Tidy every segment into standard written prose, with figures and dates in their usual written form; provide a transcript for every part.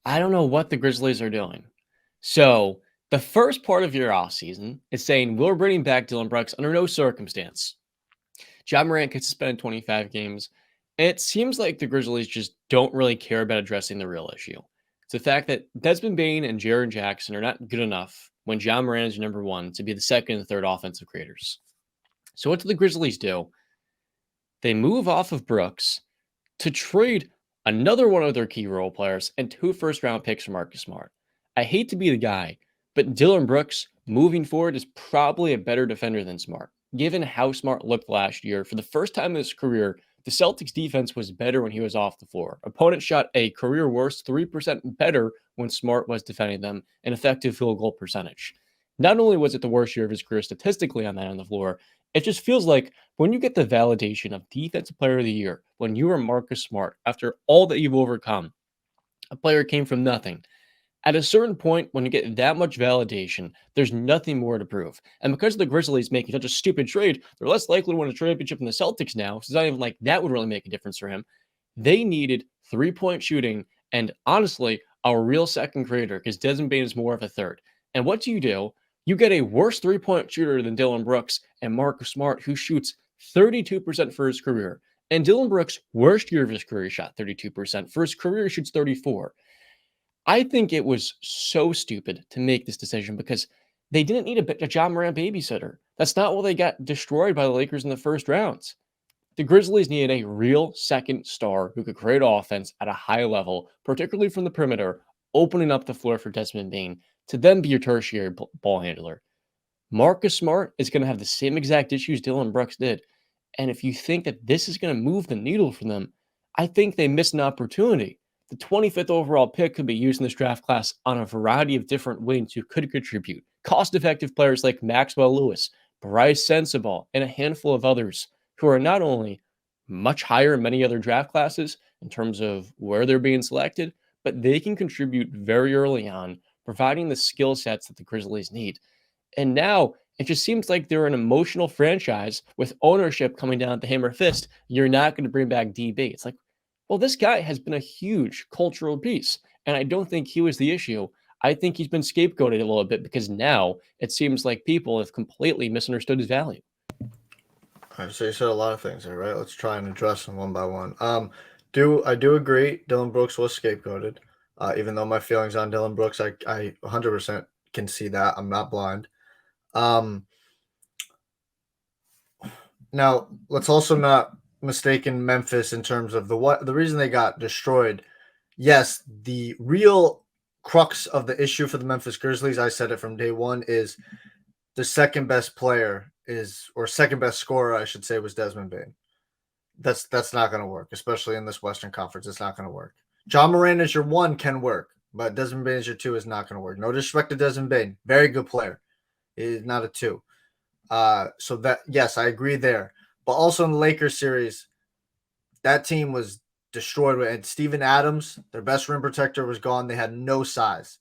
I don't know what the Grizzlies are doing. So, the first part of your offseason is saying we're bringing back Dylan Brooks under no circumstance. John Morant gets suspended 25 games. It seems like the Grizzlies just don't really care about addressing the real issue. It's the fact that Desmond Bane and Jaren Jackson are not good enough when John Morant is your number one to be the second and third offensive creators. So, what do the Grizzlies do? They move off of Brooks to trade another one of their key role players and 2 first-round picks for Marcus Smart. I hate to be the guy, but Dylan Brooks moving forward is probably a better defender than Smart. Given how Smart looked last year, for the first time in his career, the Celtics defense was better when he was off the floor. Opponents shot a career worst 3% better when Smart was defending them, an effective field goal percentage. Not only was it the worst year of his career statistically on that on the floor, it just feels like when you get the validation of Defensive Player of the Year, when you are Marcus Smart, after all that you've overcome, a player came from nothing. At a certain point, when you get that much validation, there's nothing more to prove. And because the Grizzlies making such a stupid trade, they're less likely to win a championship than the Celtics now. So it's not even like that would really make a difference for him. They needed 3-point shooting and honestly, a real second creator because Desmond Bane is more of a third. And what do? You get a worse 3-point shooter than Dylan Brooks and Marcus Smart, who shoots 32% for his career. And Dylan Brooks' worst year of his career shot 32%. For his career, he shoots 34. I think it was so stupid to make this decision because they didn't need a John Morant babysitter. That's not what they got destroyed by the Lakers in the first rounds. The Grizzlies needed a real second star who could create offense at a high level, particularly from the perimeter, opening up the floor for Desmond Bane to then be your tertiary ball handler. Marcus Smart is going to have the same exact issues Dylan Brooks did. And if you think that this is going to move the needle for them, I think they missed an opportunity. The 25th overall pick could be used in this draft class on a variety of different wings who could contribute. Cost effective players like Maxwell Lewis, Bryce Sensabaugh, and a handful of others who are not only much higher in many other draft classes in terms of where they're being selected, but they can contribute very early on, providing the skill sets that the Grizzlies need. And now it just seems like they're an emotional franchise with ownership coming down at the hammer fist. You're not going to bring back DB. It's like, well, this guy has been a huge cultural piece. And I don't think he was the issue. I think he's been scapegoated a little bit because now it seems like people have completely misunderstood his value. All right, so you said a lot of things there, right? Let's try and address them one by one. Do agree Dylan Brooks was scapegoated. Even though my feelings on Dylan Brooks, I 100% can see that. I'm not blind. Um, Now let's also not mistaken Memphis in terms of the reason they got destroyed. Yes, the real crux of the issue for the Memphis Grizzlies, I said it from day one, is the second best player is or second best scorer, I should say, was Desmond Bane. That's not going to work, especially in this Western Conference. It's not going to work. John Moran as your one can work, but Desmond Bane as your two is not going to work. No disrespect to Desmond Bane, very good player. He's not a two. So that yes, I agree there. But also in the Lakers series, that team was destroyed. And Steven Adams, their best rim protector, was gone. They had no size.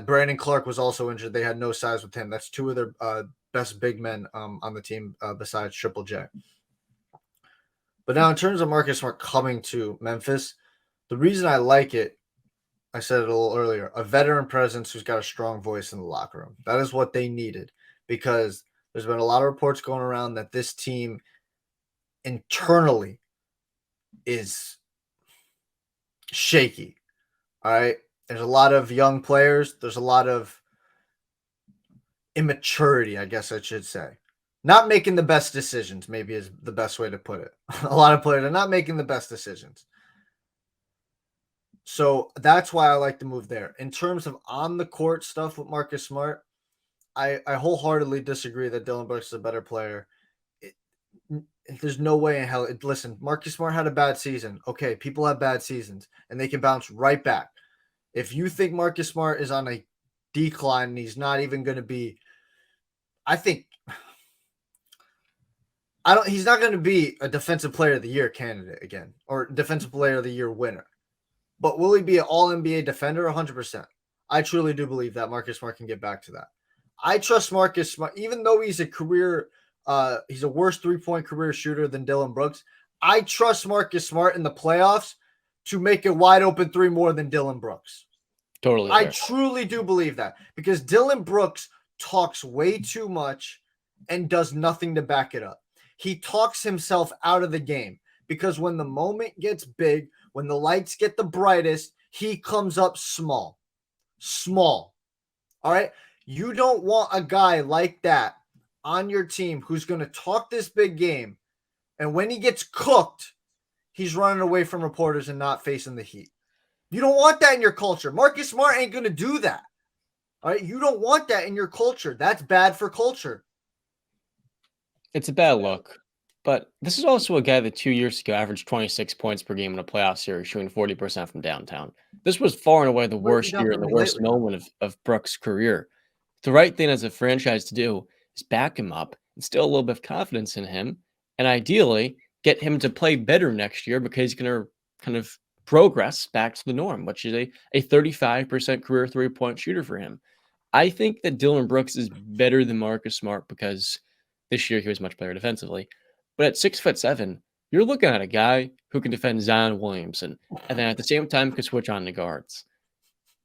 Brandon Clark was also injured. They had no size with him. That's two of their best big men on the team besides Triple J. But now in terms of Marcus Smart coming to Memphis, the reason I like it, I said it a little earlier, a veteran presence who's got a strong voice in the locker room. That is what they needed because there's been a lot of reports going around that this team internally is shaky. All right. There's a lot of young players. There's a lot of immaturity, I guess I should say. Not making the best decisions, maybe is the best way to put it. A lot of players are not making the best decisions. So that's why I like to move there. In terms of on the court stuff with Marcus Smart, I wholeheartedly disagree that Dylan Brooks is a better player. There's no way in hell. Listen, Marcus Smart had a bad season. Okay, people have bad seasons, and they can bounce right back. If you think Marcus Smart is on a decline and he's not even going to be, I think, he's not going to be a Defensive Player of the Year candidate again or Defensive Player of the Year winner. But will he be an All NBA defender? 100%. I truly do believe that Marcus Smart can get back to that. I trust Marcus Smart, even though he's a worse 3-point career shooter than Dylan Brooks. I trust Marcus Smart in the playoffs to make a wide open three more than Dylan Brooks. Totally I fair. truly do believe that because Dylan Brooks talks way too much and does nothing to back it up. He talks himself out of the game because when the moment gets big, when the lights get the brightest, he comes up small. Small. All right? You don't want a guy like that on your team who's going to talk this big game, and when he gets cooked, he's running away from reporters and not facing the heat. You don't want that in your culture. Marcus Smart ain't going to do that. All right? You don't want that in your culture. That's bad for culture. It's a bad look. But this is also a guy that 2 years ago averaged 26 points per game in a playoff series, shooting 40% from downtown. This was far and away the worst year and the worst moment of Brooks' career. The right thing as a franchise to do is back him up, instill a little bit of confidence in him, and ideally get him to play better next year because he's going to kind of progress back to the norm, which is a 35% career three-point shooter for him. I think that Dylan Brooks is better than Marcus Smart because this year he was much better defensively. But at 6'7", you're looking at a guy who can defend Zion Williamson and then at the same time can switch on the guards.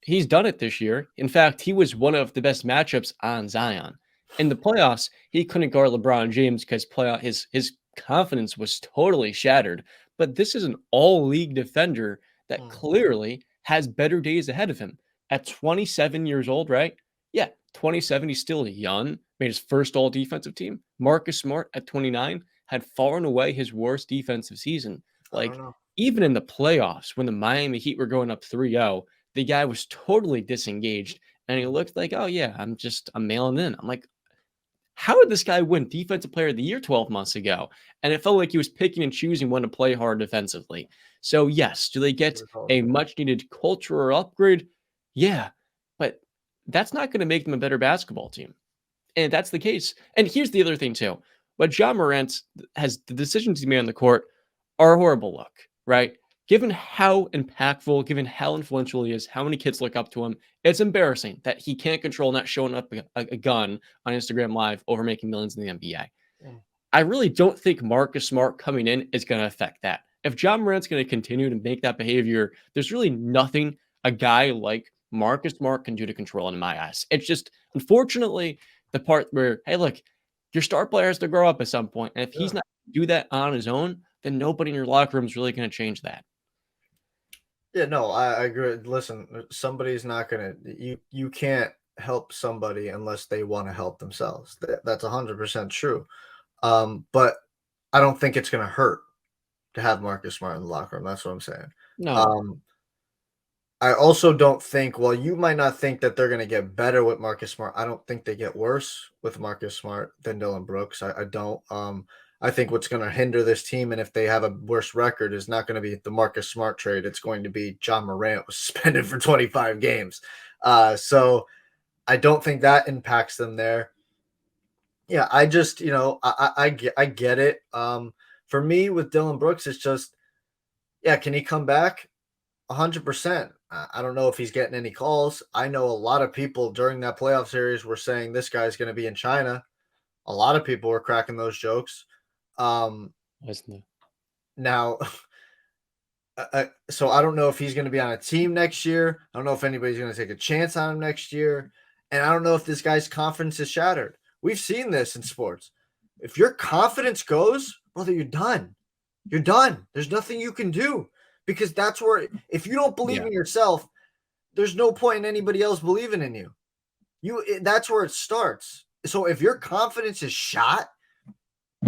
He's done it this year. In fact, he was one of the best matchups on Zion. In the playoffs, he couldn't guard LeBron James because his confidence was totally shattered. But this is an all-league defender that clearly has better days ahead of him. At 27 years old, right? Yeah, 27, he's still young. Made his first all-defensive team. Marcus Smart at 29 had far and away his worst defensive season. Like, even in the playoffs, when the Miami Heat were going up 3-0, the guy was totally disengaged, and he looked like, oh, yeah, I'm mailing in. I'm like, how did this guy win Defensive Player of the Year 12 months ago? And it felt like he was picking and choosing when to play hard defensively. So, yes, do they get a much-needed cultural upgrade? Yeah, but that's not going to make them a better basketball team. And that's the case. And here's the other thing, too. What Ja Morant has, the decisions he made on the court are a horrible look, right? Given how impactful, given how influential he is, how many kids look up to him, it's embarrassing that he can't control not showing up a gun on Instagram Live over making millions in the NBA. I really don't think Marcus Smart coming in is going to affect that. If Ja Morant's going to continue to make that behavior, there's really nothing a guy like Marcus Smart can do to control it in my eyes. It's just, unfortunately, the part where, hey, look, your star player has to grow up at some point. And if he's not going to do that on his own, then nobody in your locker room is really going to change that. Yeah, no, I agree. Listen, somebody's not going to, you can't help somebody unless they want to help themselves. That's 100% true. But I don't think it's going to hurt to have Marcus Smart in the locker room. That's what I'm saying. No. I also don't think, well, you might not think that they're going to get better with Marcus Smart. I don't think they get worse with Marcus Smart than Dylan Brooks. I don't. I think what's going to hinder this team, and if they have a worse record, is not going to be the Marcus Smart trade. It's going to be Ja Morant was suspended for 25 games. So I don't think that impacts them there. Yeah, I just, I get it. For me with Dylan Brooks, it's just, yeah, can he come back? 100%. I don't know if he's getting any calls. I know a lot of people during that playoff series were saying this guy's going to be in China. A lot of people were cracking those jokes. Now, so I don't know if he's going to be on a team next year. I don't know if anybody's going to take a chance on him next year. And I don't know if this guy's confidence is shattered. We've seen this in sports. If your confidence goes, brother, you're done. You're done. There's nothing you can do. Because that's where, if you don't believe in yourself, there's no point in anybody else believing in you. That's where it starts. So if your confidence is shot,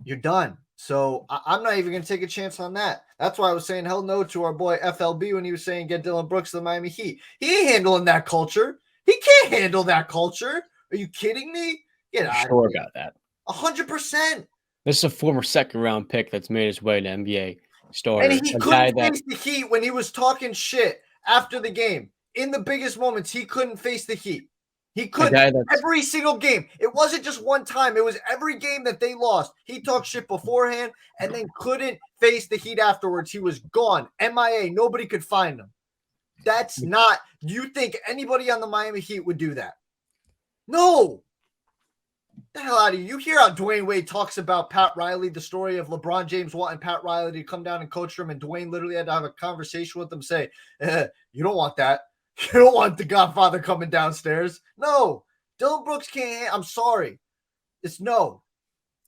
you're done. So I'm not even going to take a chance on that. That's why I was saying hell no to our boy FLB when he was saying get Dylan Brooks to the Miami Heat. He ain't handling that culture. He can't handle that culture. Are you kidding me? Get out sure of here. About that. 100%. This is a former second-round pick that's made his way to NBA. Starter. And he couldn't face the Heat when he was talking shit after the game. In the biggest moments, he couldn't face the Heat. He couldn't. Every single game. It wasn't just one time. It was every game that they lost. He talked shit beforehand and then couldn't face the Heat afterwards. He was gone. MIA. Nobody could find him. That's not – you think anybody on the Miami Heat would do that? No. The hell out of you. You hear how Dwayne Wade talks about Pat Riley, the story of LeBron James wanting Pat Riley to come down and coach him, and Dwayne literally had to have a conversation with him, say, you don't want that. You don't want the Godfather coming downstairs. No, Dylan Brooks can't. I'm sorry. It's no.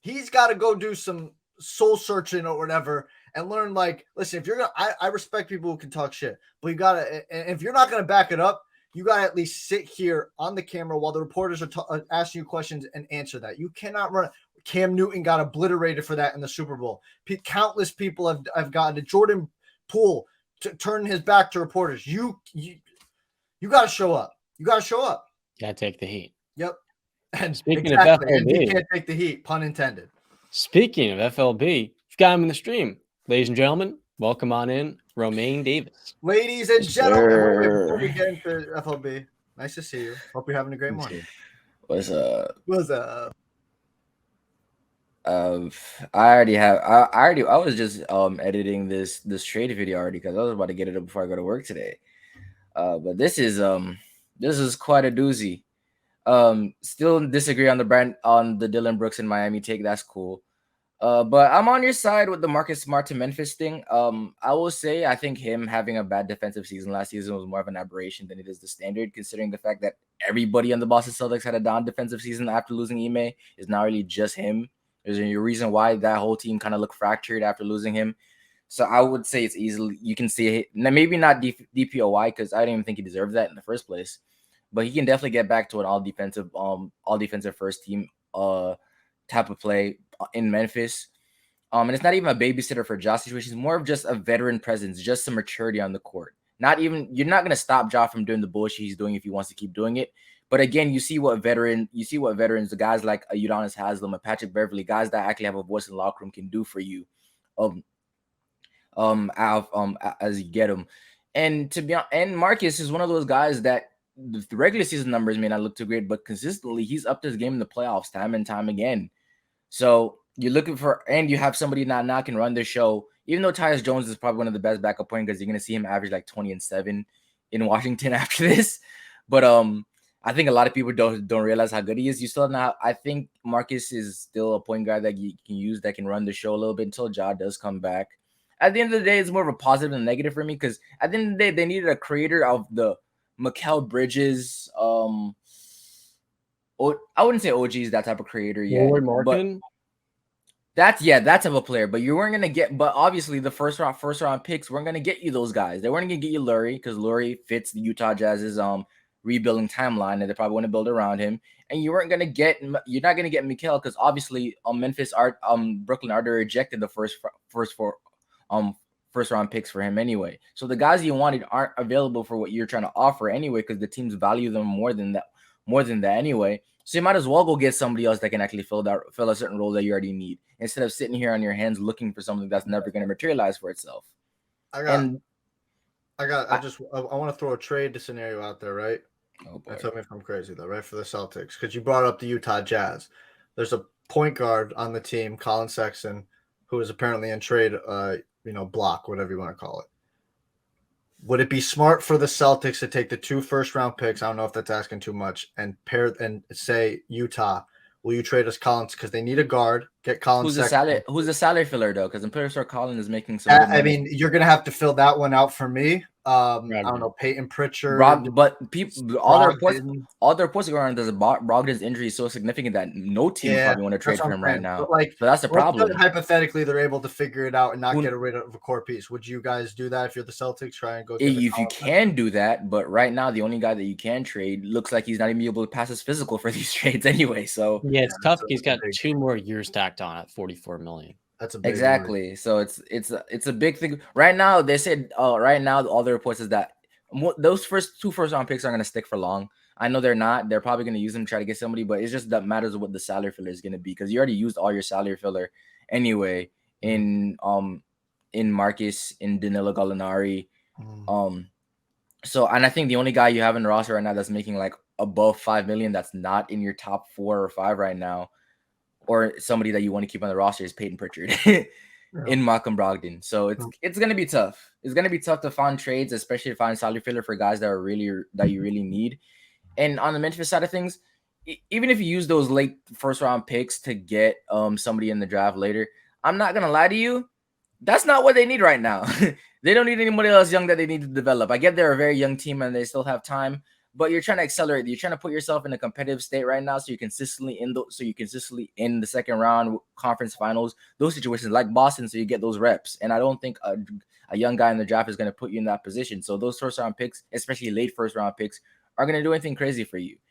He's got to go do some soul searching or whatever and learn, like, listen, if you're going to, I respect people who can talk shit, but you got to, and if you're not going to back it up, you got to at least sit here on the camera while the reporters are asking you questions and answer that. You cannot run. Cam Newton got obliterated for that in the Super Bowl. Countless people have gotten to Jordan Poole turning his back to reporters. You got to show up. You got to show up. Gotta take the heat. Yep. And speaking of FLB, and you can't take the heat, pun intended. Speaking of FLB, we've got him in the stream. Ladies and gentlemen, welcome on in, Romaine Davis. Ladies and gentlemen, before we get into FLB, nice to see you. Hope you're having a great morning. What's up? What's up? I was just editing this trade video already because I was about to get it up before I go to work today. But this is quite a doozy. Still disagree on the Dylan Brooks in Miami take. That's cool. But I'm on your side with the Marcus Smart to Memphis thing. I will say I think him having a bad defensive season last season was more of an aberration than it is the standard, considering the fact that everybody on the Boston Celtics had a down defensive season after losing Ime. It's not really just him. There's a reason why that whole team kind of looked fractured after losing him. So I would say it's easily, you can see it. Maybe not DPOY because I didn't even think he deserved that in the first place. But he can definitely get back to an all defensive first team type of play in Memphis. And it's not even a babysitter for Josh situation. It's more of just a veteran presence, just some maturity on the court. You're not gonna stop Josh from doing the bullshit he's doing if he wants to keep doing it. But again, you see what veterans, the guys like Udonis Haslem and Patrick Beverly, guys that actually have a voice in the locker room can do for you. As you get them. And to be honest, and Marcus is one of those guys that the regular season numbers may not look too great, but consistently he's upped his game in the playoffs time and time again. So you're looking for, and you have somebody not can run the show, even though Tyus Jones is probably one of the best backup point because you're going to see him average like 20 and 7 in Washington after this. But I think a lot of people don't realize how good he is. You still not. I think Marcus is still a point guard that you can use that can run the show a little bit until Ja does come back. At the end of the day, it's more of a positive than a negative for me because at the end of the day, they needed a creator of the Mikal Bridges. I wouldn't say OG is that type of creator yet. But that type of player. But you weren't gonna get. But obviously, the first round picks weren't gonna get you those guys. They weren't gonna get you Lurie because Lurie fits the Utah Jazz's rebuilding timeline, and they probably want to build around him. And you're not gonna get Mikal because obviously Brooklyn already rejected the first round picks for him anyway. So the guys you wanted aren't available for what you're trying to offer anyway, because the teams value them more than that anyway. So you might as well go get somebody else that can actually fill a certain role that you already need, instead of sitting here on your hands looking for something that's never going to materialize for itself. I want to throw a trade scenario out there, right? Oh boy. Tell me if I'm crazy though, right? For the Celtics, because you brought up the Utah Jazz. There's a point guard on the team, Colin Sexton, who is apparently in trade, block, whatever you want to call it. Would it be smart for the Celtics to take the 2 first-round picks? I don't know if that's asking too much, and say, Utah, will you trade us Collins because they need a guard? Get Collins. Who's the salary filler though? Because I'm pretty sure Collins is making some. I mean, you're gonna have to fill that one out for me. I don't know, Peyton Pritchard. All the reports are going on that Brogdon's injury is so significant that no team probably want to trade for him right now. So that's the problem. Hypothetically, they're able to figure it out and not get rid of a core piece. Would you guys do that if you're the Celtics? Try and go. If you can do that, but right now the only guy that you can trade looks like he's not even able to pass his physical for these trades anyway. So yeah, it's tough. He's got 2 more years tacked on at $44 million. That's a big exactly. Word. So it's a big thing right now. They said right now all the reports is that those two first round picks aren't going to stick for long. I know they're not. They're probably going to use them to try to get somebody, but it's just that matters of what the salary filler is going to be, because you already used all your salary filler anyway in Marcus, in Danilo Gallinari. So, and I think the only guy you have in the roster right now that's making like above $5 million that's not in your top 4 or 5 right now, or somebody that you want to keep on the roster, is Peyton Pritchard in Malcolm Brogdon. So it's going to be tough. It's going to be tough to find trades, especially to find salary filler for guys that you really need. And on the Memphis side of things, even if you use those late first round picks to get somebody in the draft later, I'm not gonna lie to you, that's not what they need right now. They don't need anybody else young that they need to develop. I get they're a very young team and they still have time, but you're trying to accelerate. You're trying to put yourself in a competitive state right now, so you consistently in the second round conference finals, those situations like Boston, so you get those reps. And I don't think a young guy in the draft is going to put you in that position. So those first round picks, especially late first round picks, are going to do anything crazy for you.